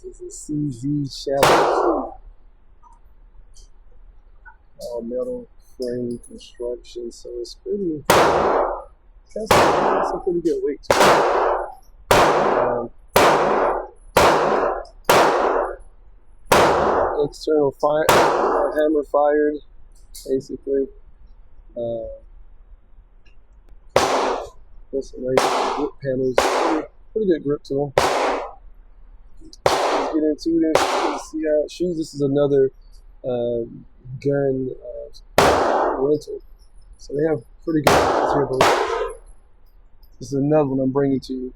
This is a CZ Shadow 2. All metal frame construction, so it's pretty. That's some pretty good weight to it. External fire, hammer fired, basically. There's some nice grip panels. Pretty good grip to them. Let's get into this and see how it shoots. This is another gun rental. So they have pretty good ones here, but this is another one I'm bringing to you.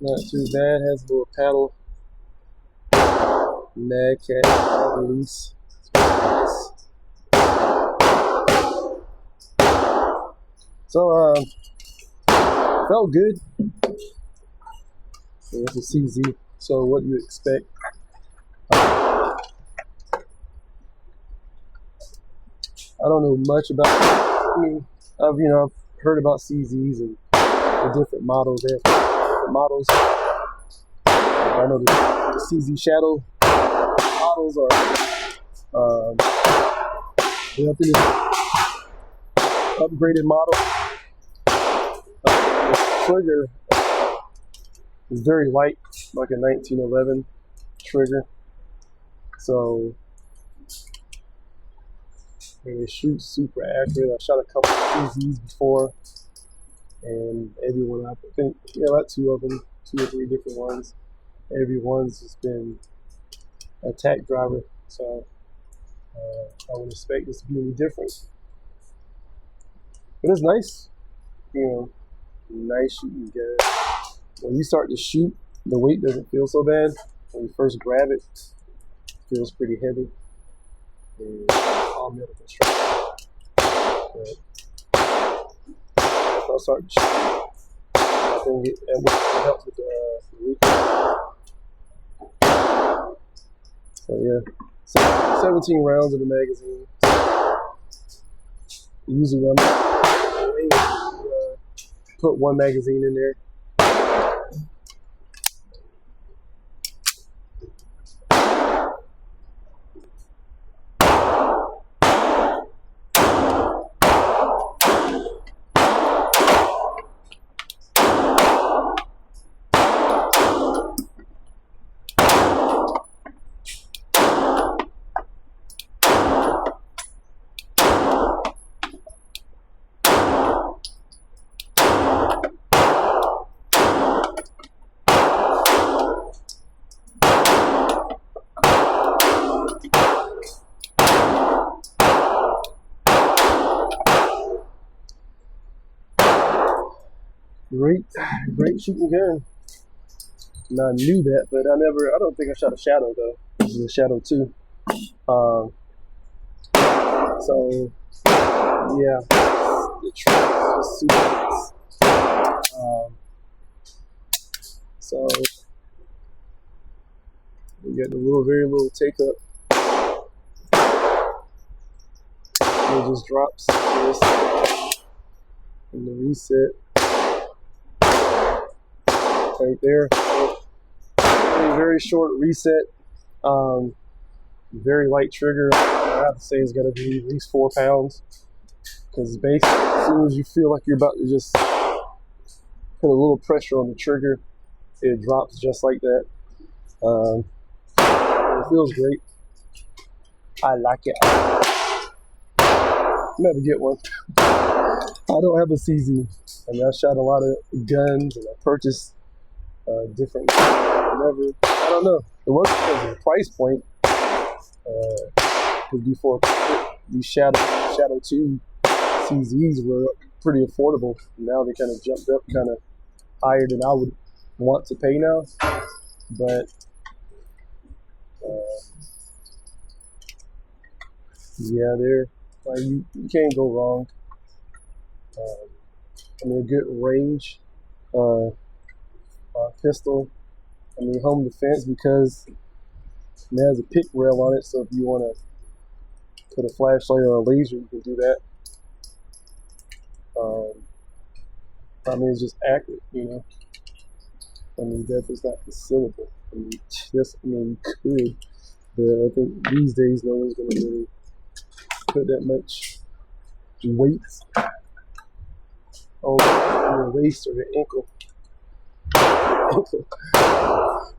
Not too bad, has a little paddle. Mad Cat release. Nice. So felt good. It's a CZ, so what do you expect? I don't know much about I've heard about CZs and the different models. They have models. I know the CZ Shadow models are I think it's upgraded model. The trigger is very light, like a 1911 trigger. So it shoots super accurate. I shot a couple of CZs before. And everyone, I think, about two of them, 2 or 3 different ones. Everyone's just been a tack driver, so I wouldn't expect this to be any different. But it's nice, nice shooting gun. When you start to shoot, the weight doesn't feel so bad. When you first grab it, it feels pretty heavy. And all metal construction. But I'll start to shoot. I think it helps with the recoil. So yeah, 17 rounds in the magazine. Usually I'm put 1 magazine in there. Great shooting gun. And I knew that, but I don't think I shot a Shadow though. This is a Shadow 2. So yeah, the trigger is super nice. So you got the very little take up. It just drops this in the reset. Right there, very short reset, very light trigger. I have to say it's got to be at least 4 pounds, because basically as soon as you feel like you're about to just put a little pressure on the trigger, it drops just like that. It feels great. I like it. I'm gonna get one. I don't have a CZ. I shot a lot of guns and I purchased different whatever. I don't know. It wasn't because of the price point. Because before these Shadow 2 CZs were pretty affordable. Now they kind of jumped up kind of higher than I would want to pay now. But yeah, they're like you can't go wrong. I mean, a good range pistol. I mean, home defense because it has a pick rail on it, so if you want to put a flashlight or a laser, you can do that. I mean, it's just accurate, you know. I mean, that is not concealable. I mean, you could, but I think these days no one's going to really put that much weight on your waist or your ankle.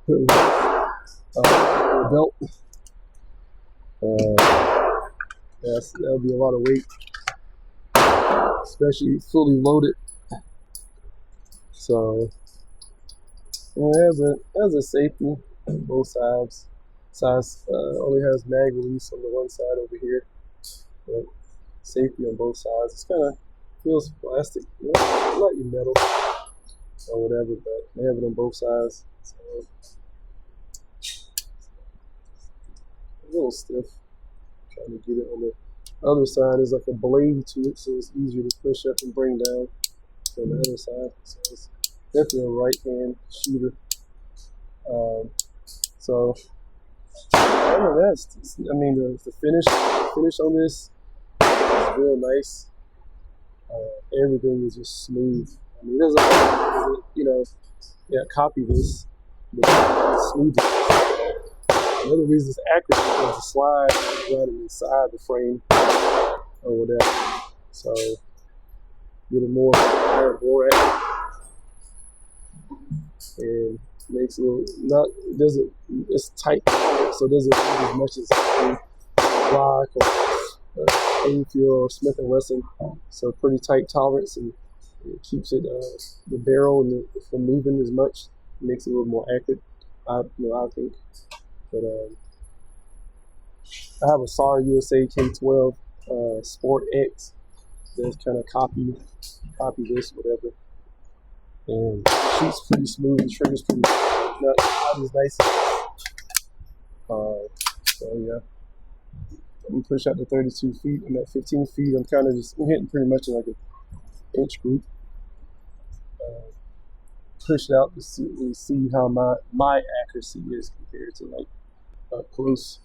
Your belt. Yes, that would be a lot of weight, especially fully loaded. So, as a safety, both sides. Only has mag release on the one side over here, but safety on both sides. It's kind of feels plastic, not your metal or whatever, but they have it on both sides. So, a little stiff. Trying to get it on the other side is like a blade to it, so it's easier to push up and bring down on the other side. So it's definitely a right hand shooter. So I don't know, the finish on this is real nice. Everything is just smooth. I mean, copy this, but it's smooth. Another reason it's accurate is because the slide is right inside the frame or whatever. So get a more accurate and makes it's tight, so it doesn't move as much as a Glock or Enfield or Smith & Wesson. So pretty tight tolerance, and it keeps it the barrel from moving as much. It makes it a little more accurate, I think. But I have a SAR USA K12 Sport X that's kind of copy this, whatever. And shoots pretty smooth, the trigger's pretty not as nice. So yeah, we push out to 32 feet, and at 15 feet, I'm hitting pretty much in like an inch group. Push it out to see how my accuracy is compared to like up close.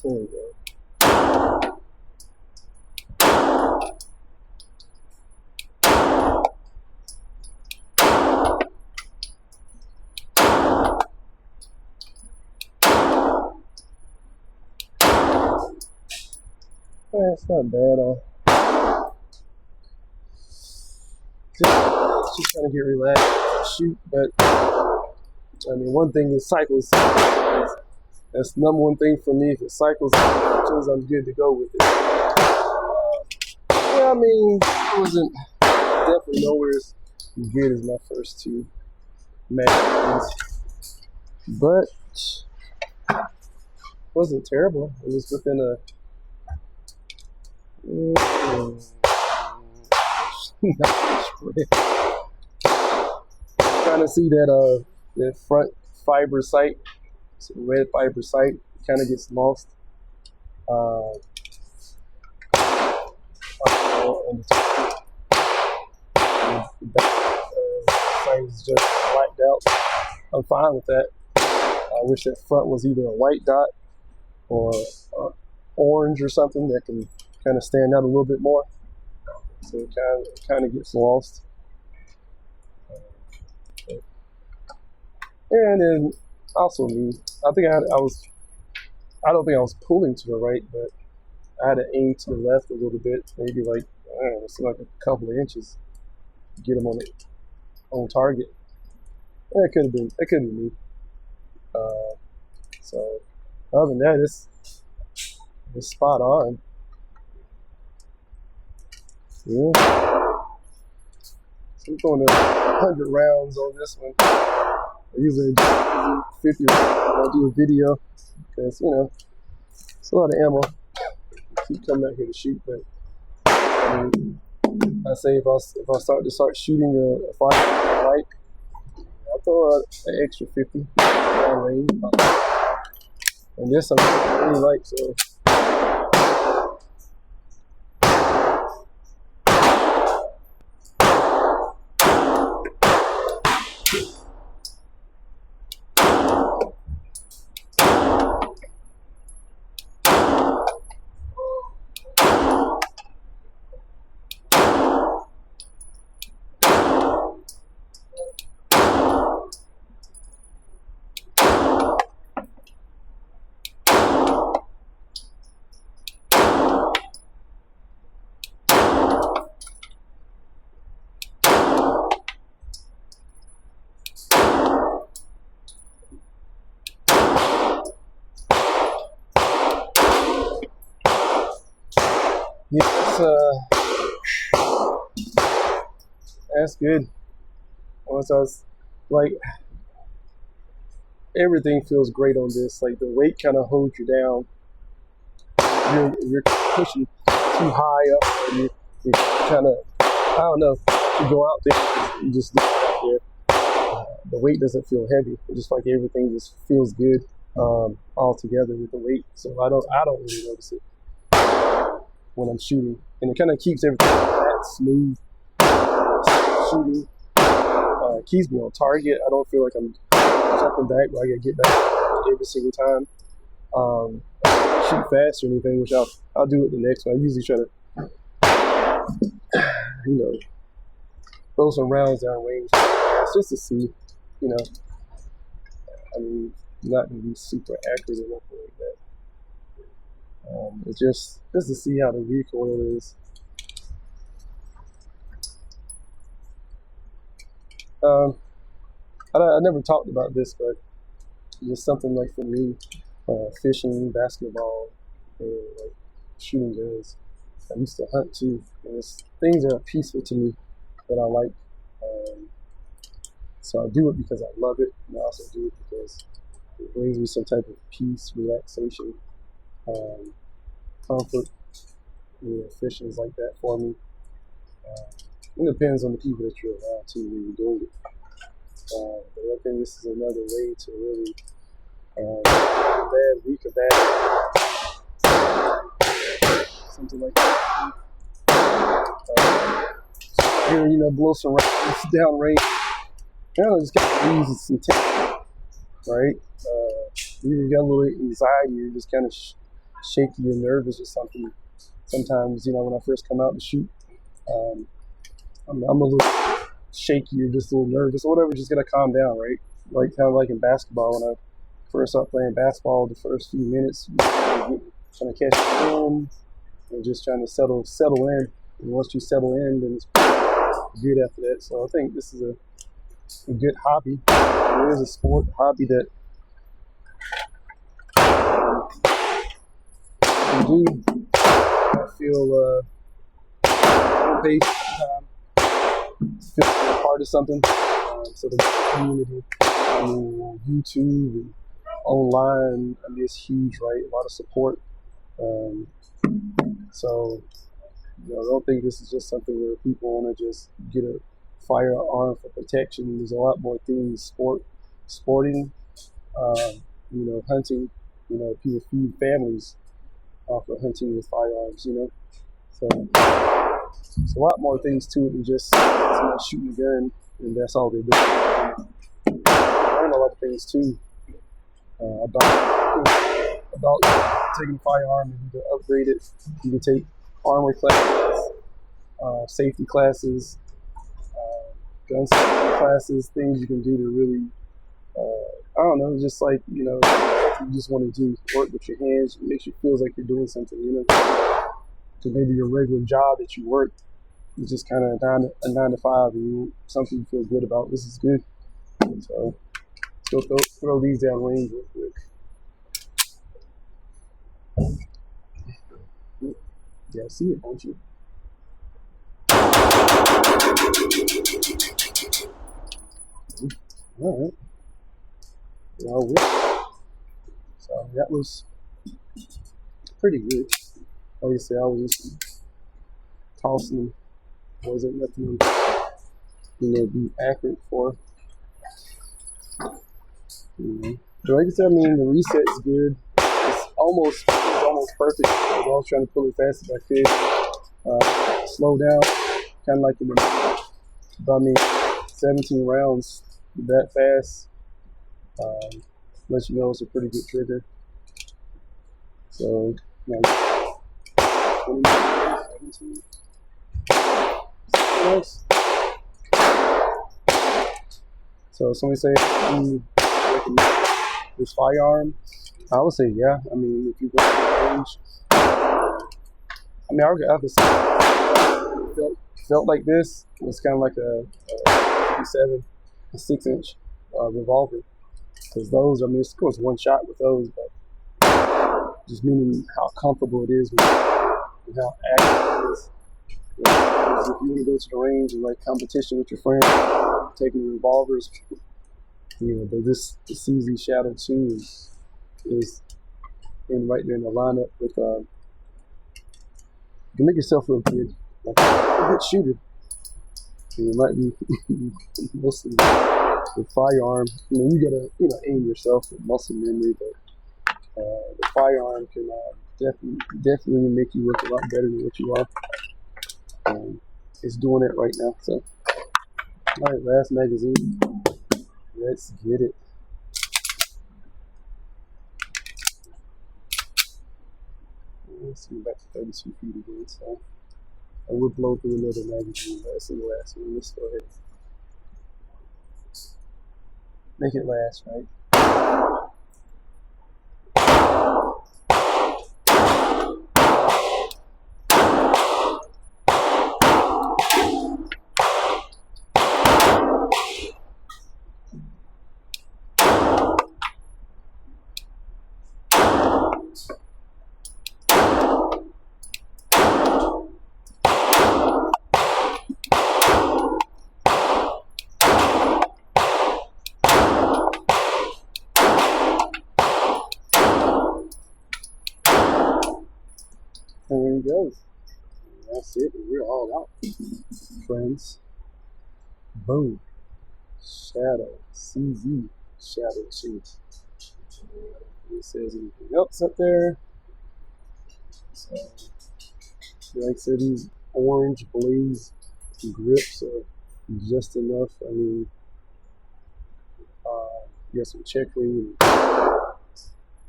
There we go. It's not bad. Just trying to get relaxed and shoot, but I mean, one thing is cycles. That's the number one thing for me. If it cycles, I'm good to go with it. Yeah, I mean, it wasn't definitely nowhere as good as my first two magazines, but it wasn't terrible. It was within a trying to see that front fiber sight. So the red fiber sight kind of gets lost. And the back sight is just blacked out. I'm fine with that. I wish that front was either a white dot or orange or something that can kind of stand out a little bit more. So it kind of gets lost. And then also me, I don't think I was pulling to the right, but I had to aim to the left a little bit, maybe like, I don't know, it's like a couple of inches to get him on target. That could have been me. So other than that, it's spot on. Yeah. So I'm going to 100 rounds on this one. I usually do 50 rounds when I do a video because, it's a lot of ammo. I keep coming out here to shoot, but I say if I start shooting a fire I like, I'll throw an extra 50 round range. And this I really like, so. Yes, that's good. Once I was like, everything feels great on this. Like the weight kind of holds you down. You're pushing too high up, and you're kind of, I don't know. You go out there, you just look out there. The weight doesn't feel heavy. It's just like everything just feels good all together with the weight. So I don't really notice it when I'm shooting, and it kind of keeps everything flat, smooth shooting. Keeps me on target. I don't feel like I'm jumping back, but I gotta get back every single time. Shoot fast or anything, which I'll do it the next one. I usually try to, throw some rounds down range. It's just to see, I mean, not gonna be super accurate or nothing like that. It's just to see how the recoil is. I never talked about this, but just something like for me, fishing, basketball, and like shooting guns. I used to hunt too, and things are peaceful to me that I like. So I do it because I love it, and I also do it because it brings me some type of peace, relaxation, comfort. Fishing is like that for me. It depends on the people that you're around too when you're doing it. But I think this is another way to really bad week or bad something like that. Here, blow some rounds down range. Just kind of ease some tension, right? You got a little anxiety, you're just kind of shaky or nervous or something. Sometimes, when I first come out to shoot, I'm a little shaky or just a little nervous or whatever, just gotta calm down, right? Like kind of like in basketball, when I first started playing basketball, the first few minutes, trying to catch the film and just trying to settle in. And once you settle in, then it's good after that. So I think this is a good hobby. It is a sport hobby that you can do. I feel pace feel part of something. So the community, YouTube and online, it's huge, right? A lot of support. So I don't think this is just something where people want to just get a firearm for protection. There's a lot more things. Sporting, hunting. People feed families off of hunting with firearms. So there's a lot more things to it than just somebody shooting a gun and that's all they do. I learned a lot of things too about taking a firearm and you can upgrade it. You can take armor classes, safety classes, gun safety classes, things you can do to really, just like, you just want to do work with your hands. It makes you feel like you're doing something, So maybe your regular job that you work is just kind of a 9 to 5, and something you feel good about. This is good. So let's go throw these down range real quick. Yeah, see it, don't you? All right. Well, so that was pretty good. Like I said, I was just tossing them. Wasn't nothing be accurate for. But like I said, the reset's good. It's almost perfect. I was trying to pull it fast as I could. Slow down, kind of like in the 17 rounds that fast. Let you know it's a pretty good trigger. So, 17. Nice. So somebody say, this firearm? I would say, yeah. If you go to range, I could say felt like this was kind of like a 57, a 6-inch revolver. Because those, of course, one shot with those, but just meaning how comfortable it is and how accurate it is. If you want to go to the range and like competition with your friends, taking revolvers, but the CZ Shadow 2 is in right there in the lineup with you can make yourself look good, like a good shooter. It might be mostly the firearm. You gotta aim yourself with muscle memory, but the firearm can definitely make you look a lot better than what you are. It's doing it right now. So, all right, last magazine. Let's get it. Let's see, back to 32 feet again. So, I would blow through another magazine, but that's the last one. Let's go ahead. Make it last, right? And there he goes. That's it. We're all out, friends. Boom. Shadow. CZ Shadow 2. It says anything else up there. So, like I said, these orange blaze grips are just enough. You have some checkering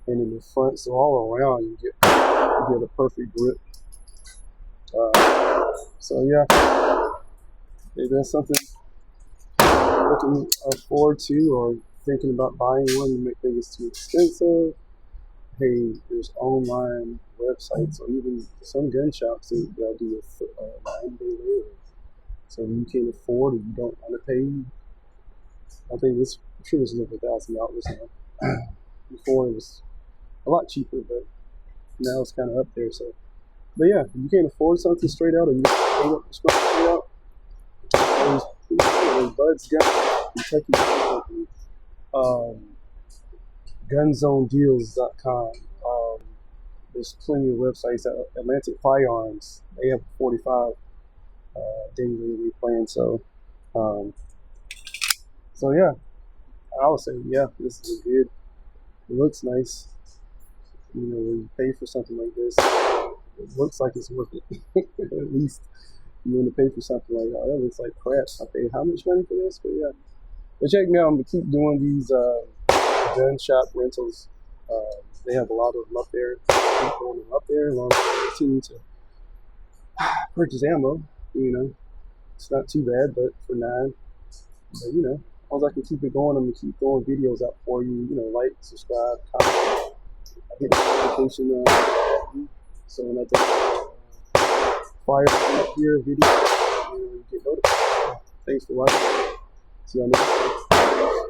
and in the front, so all around you get a perfect grip. So yeah, if that's something looking forward to or thinking about buying one, you might think it's too expensive. Hey, there's online websites or even some gun shops that they'll do a 9-day layaway. So you can't afford or you don't want to pay. I think I'm sure it's over $1,000 now. Before it was a lot cheaper, but now it's kind of up there. So, but yeah, if you can't afford something straight out, or you pay up straight out, Bud's got Kentucky Company, gunzonedeals.com. There's plenty of websites. Atlantic Firearms, they have a 45 day layaway plan. So yeah, I would say yeah, this is good. It looks nice. When you pay for something like this, it looks like it's worth it. At least you want to pay for something like that. That looks like crap. I paid how much money for this? But yeah. But check me out. I'm going to keep doing these gun shop rentals. They have a lot of them up there. Keep going up there along with the continue to purchase ammo. It's not too bad, but for $9. But long as I can keep it going, I'm gonna keep throwing videos out for you. You know, like, subscribe, comment. I hit the notification so when I do fire up here video, you get notified. Thanks for watching. See you on next time.